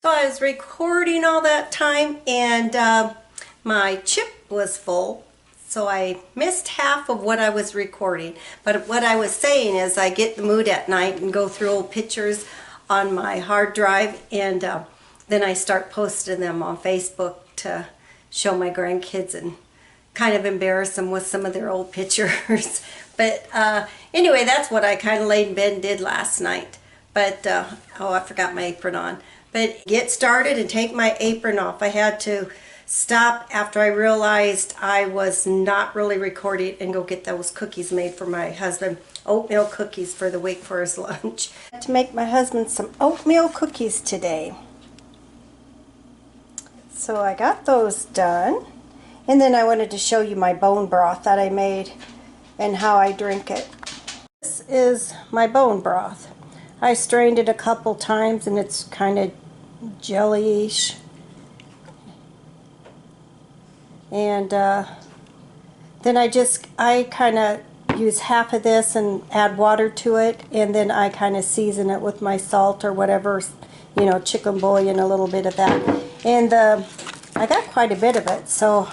So I was recording all that time and my chip was full, so I missed half of what I was recording. But what I was saying is I get in the mood at night and go through old pictures on my hard drive, and then I start posting them on Facebook to show my grandkids and kind of embarrass them with some of their old pictures. But anyway, that's what I kind of laid in bed and did last night. But oh, I forgot my apron on. But get started and take my apron off. I had to stop after I realized I was not really recording and go get those cookies made for my husband. Oatmeal cookies for the week for his lunch. I had to make my husband some oatmeal cookies today. So I got those done. And then I wanted to show you my bone broth that I made and how I drink it. This is my bone broth. I strained it a couple times and it's kind of jelly-ish. And then I kind of use half of this and add water to it, and then I kind of season it with my salt or whatever, you know, chicken bouillon, a little bit of that. And I got quite a bit of it, so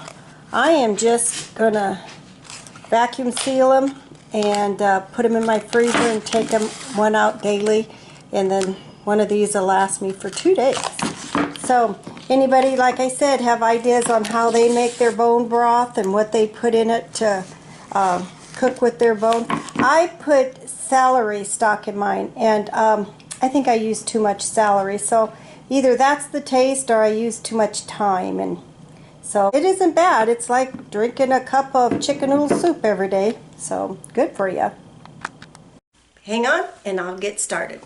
I am just gonna vacuum seal them and put them in my freezer and take them one out daily, and then one of these will last me for 2 days. So anybody, like I said, have ideas on how they make their bone broth and what they put in it to cook with their bone? I put celery stock in mine, and I think I use too much celery, so either that's the taste or I use too much thyme, and so it isn't bad. It's like drinking a cup of chicken noodle soup every day. So good for you. Hang on and I'll get started.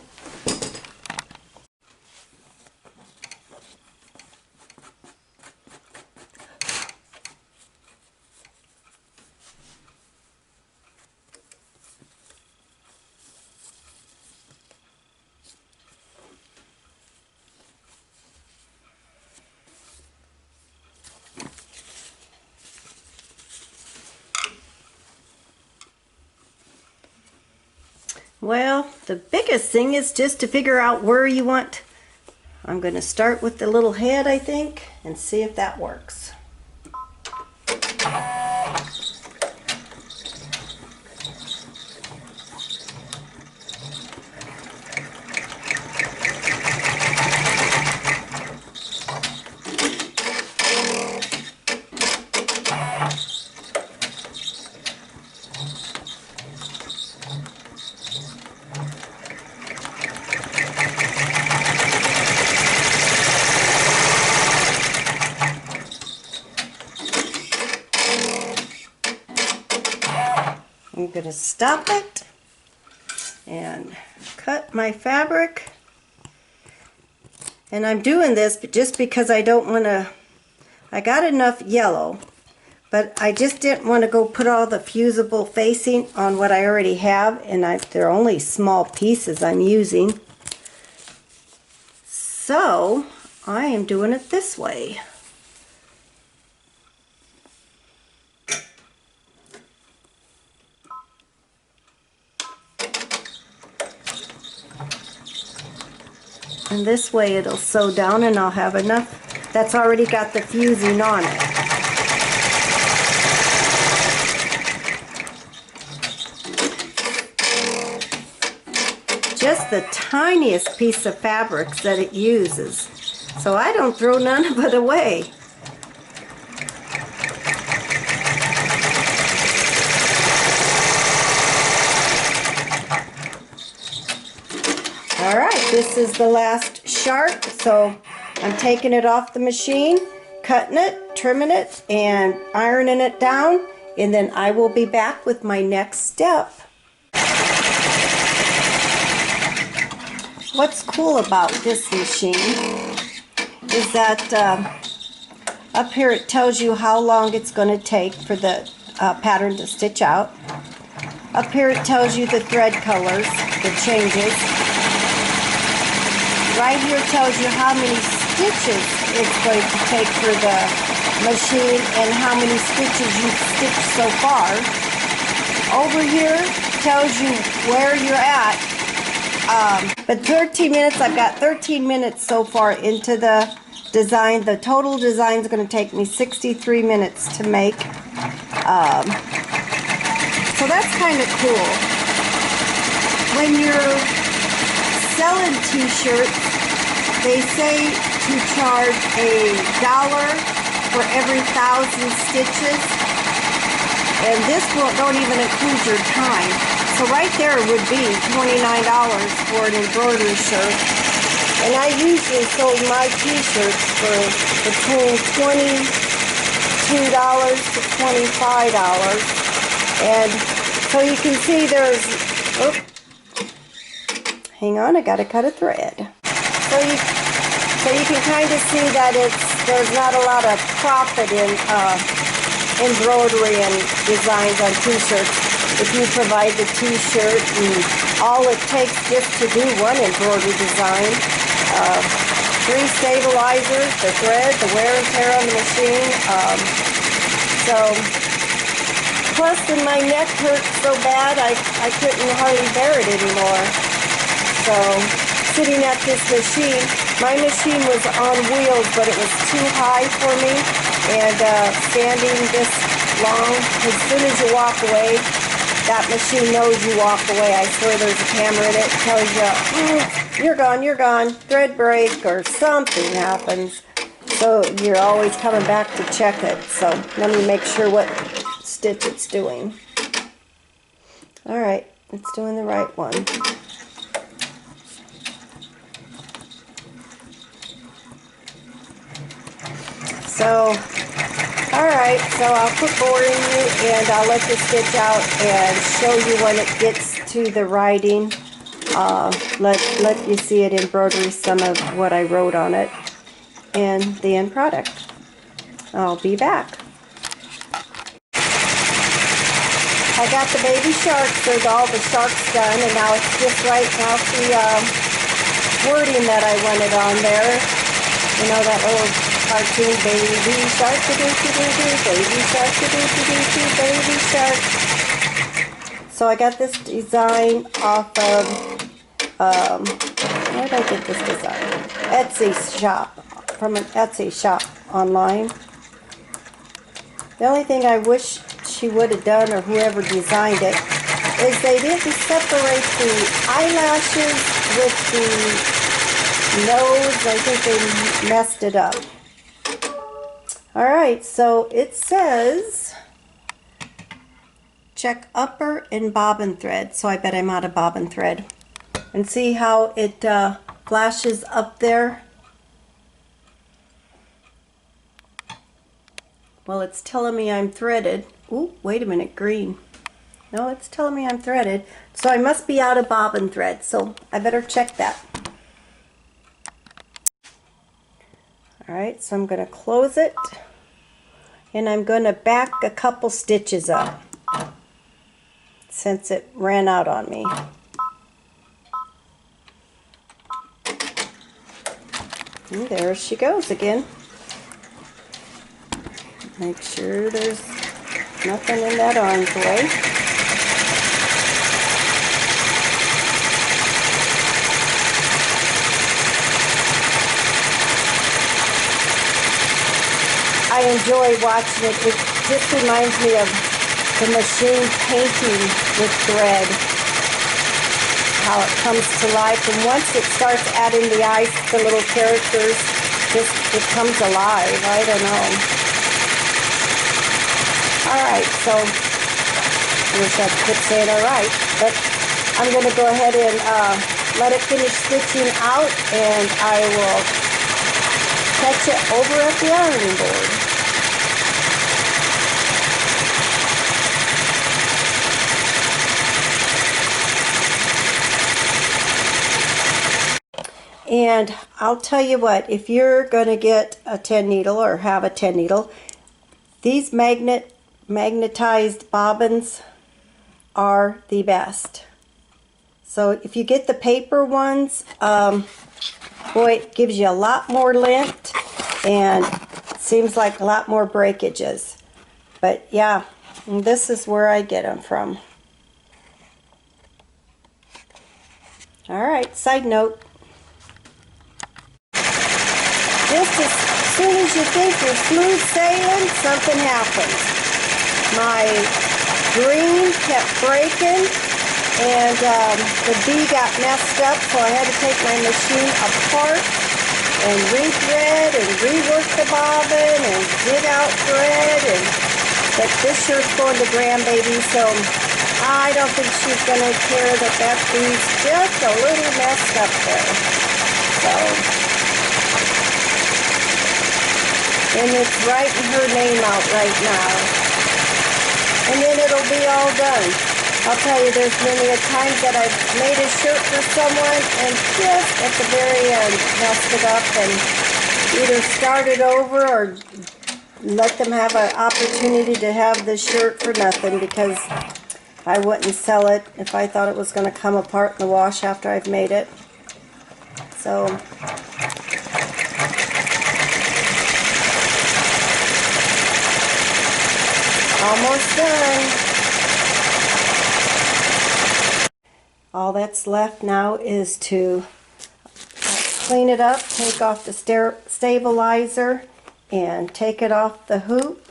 Well, the biggest thing is just to figure out where you want. I'm going to start with the little head, I think, and see if that works. I'm going to stop it and cut my fabric, and I'm doing this just because I don't want to, I got enough yellow, but I just didn't want to go put all the fusible facing on what I already have, and they're only small pieces I'm using, so I am doing it this way. And this way it'll sew down and I'll have enough that's already got the fusing on it. Just the tiniest piece of fabric that it uses. So I don't throw none of it away. Alright, this is the last sharp, so I'm taking it off the machine, cutting it, trimming it, and ironing it down, and then I will be back with my next step. What's cool about this machine is that up here it tells you how long it's going to take for the pattern to stitch out. Up here it tells you the thread colors, the changes. Right here tells you how many stitches it's going to take for the machine and how many stitches you've stitched so far. Over here tells you where you're at But 13 minutes, I've got 13 minutes so far into the design. The total design is going to take me 63 minutes to make. So that's kind of cool. When you're selling t-shirts, they say to charge $1 for every 1,000 stitches. And this don't even include your time. So right there would be $29 for an embroidery shirt. And I usually sold my t-shirts for between $22 to $25. And so you can see there's, oh, hang on, I gotta cut a thread. So you can kind of see that there's not a lot of profit in embroidery and designs on t-shirts. If you provide the t-shirt and all it takes just to do one embroidery design, 3 stabilizers, the thread, the wear and tear on the machine. Plus when my neck hurt so bad I couldn't hardly bear it anymore. So sitting at this machine, my machine was on wheels but it was too high for me, and standing this long, as soon as you walk away, that machine knows you walk away. I swear there's a camera in it. It tells you, you're gone, thread break or something happens. So you're always coming back to check it. So let me make sure what stitch it's doing. Alright, it's doing the right one. So, alright, so I'll quit boring you and I'll let this stitch out and show you when it gets to the writing. Let you see it embroidery, some of what I wrote on it, and the end product. I'll be back. I got the baby sharks, there's all the sharks done, and now it's just writing out the wording that I wanted on there. You know, that little cartoon, baby shark, baby shark, baby shark. So I got this design off of, where did I get this design? Etsy shop, from an Etsy shop online. The only thing I wish she would have done, or whoever designed it, is they didn't separate the eyelashes with the nose. I think they messed it up. Alright, so it says check upper and bobbin thread. So I bet I'm out of bobbin thread. And see how it flashes up there? Well, it's telling me I'm threaded. Ooh, wait a minute, green. No, it's telling me I'm threaded. So I must be out of bobbin thread. So I better check that. Alright, so I'm going to close it. And I'm going to back a couple stitches up, since it ran out on me. And there she goes again. Make sure there's nothing in that arm's way. I enjoy watching it. It just reminds me of the machine painting with thread. How it comes to life, and once it starts adding the eyes, the little characters, it comes alive. I don't know. Alright, so I wish I could say it alright, but I'm going to go ahead and let it finish stitching out, and I will catch it over at the ironing board. And I'll tell you what, if you're going to get a 10 needle or have a 10 needle, these magnetized bobbins are the best. So if you get the paper ones, boy, it gives you a lot more length and seems like a lot more breakages. But yeah, this is where I get them from. Alright, side note. Just as soon as you think you're smooth sailing, something happens. My green kept breaking, and the bee got messed up, so I had to take my machine apart and re-thread and rework the bobbin and dig out thread. But this shirt's going to grandbaby, so I don't think she's going to care that bee's just a little messed up there. So, and it's writing her name out right now. And then it'll be all done. I'll tell you, there's many a times that I've made a shirt for someone and just at the very end messed it up and either started over or let them have an opportunity to have the shirt for nothing, because I wouldn't sell it if I thought it was going to come apart in the wash after I've made it. So almost done. All that's left now is to clean it up, take off the stabilizer, and take it off the hoop.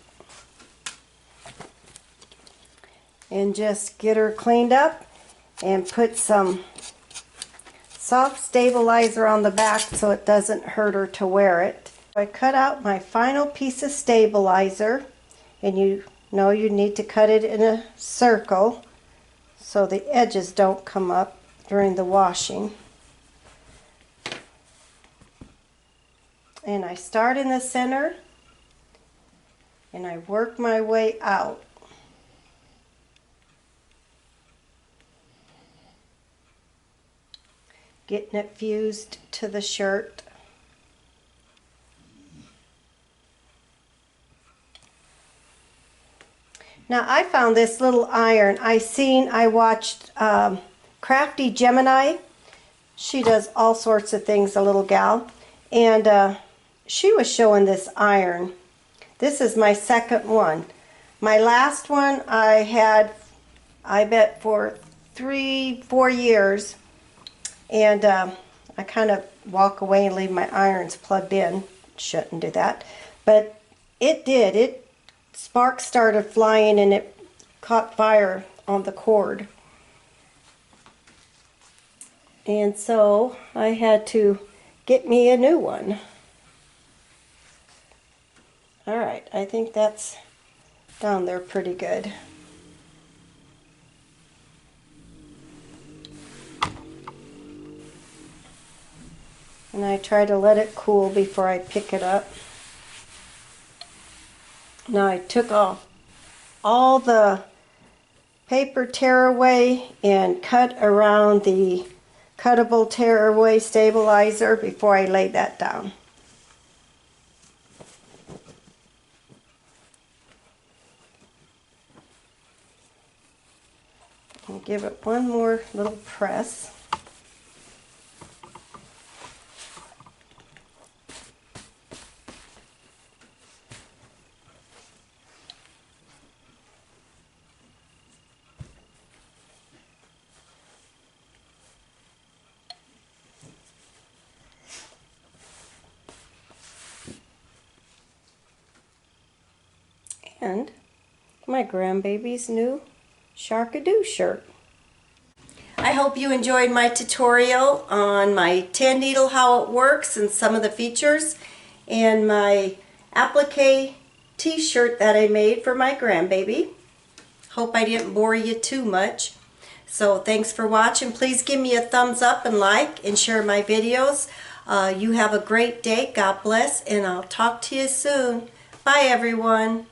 And just get her cleaned up and put some soft stabilizer on the back so it doesn't hurt her to wear it. I cut out my final piece of stabilizer, and you know you need to cut it in a circle so the edges don't come up during the washing. And I start in the center and I work my way out. Getting it fused to the shirt. Now I found this little iron. I watched Crafty Gemini. She does all sorts of things, a little gal. And she was showing this iron. This is my second one. My last one I had, I bet, for 3-4 years. And I kind of walk away and leave my irons plugged in. Shouldn't do that. But it did. Sparks started flying and it caught fire on the cord. And so I had to get me a new one. Alright, I think that's down there pretty good. And I try to let it cool before I pick it up. Now I took off all the paper tearaway and cut around the cuttable tearaway stabilizer before I laid that down. And give it one more little press. And my grandbaby's new Sharkadoo shirt. I hope you enjoyed my tutorial on my 10 needle, how it works, and some of the features, and my applique t-shirt that I made for my grandbaby. Hope I didn't bore you too much. So thanks for watching. Please give me a thumbs up and like and share my videos. You have a great day. God bless, and I'll talk to you soon. Bye everyone.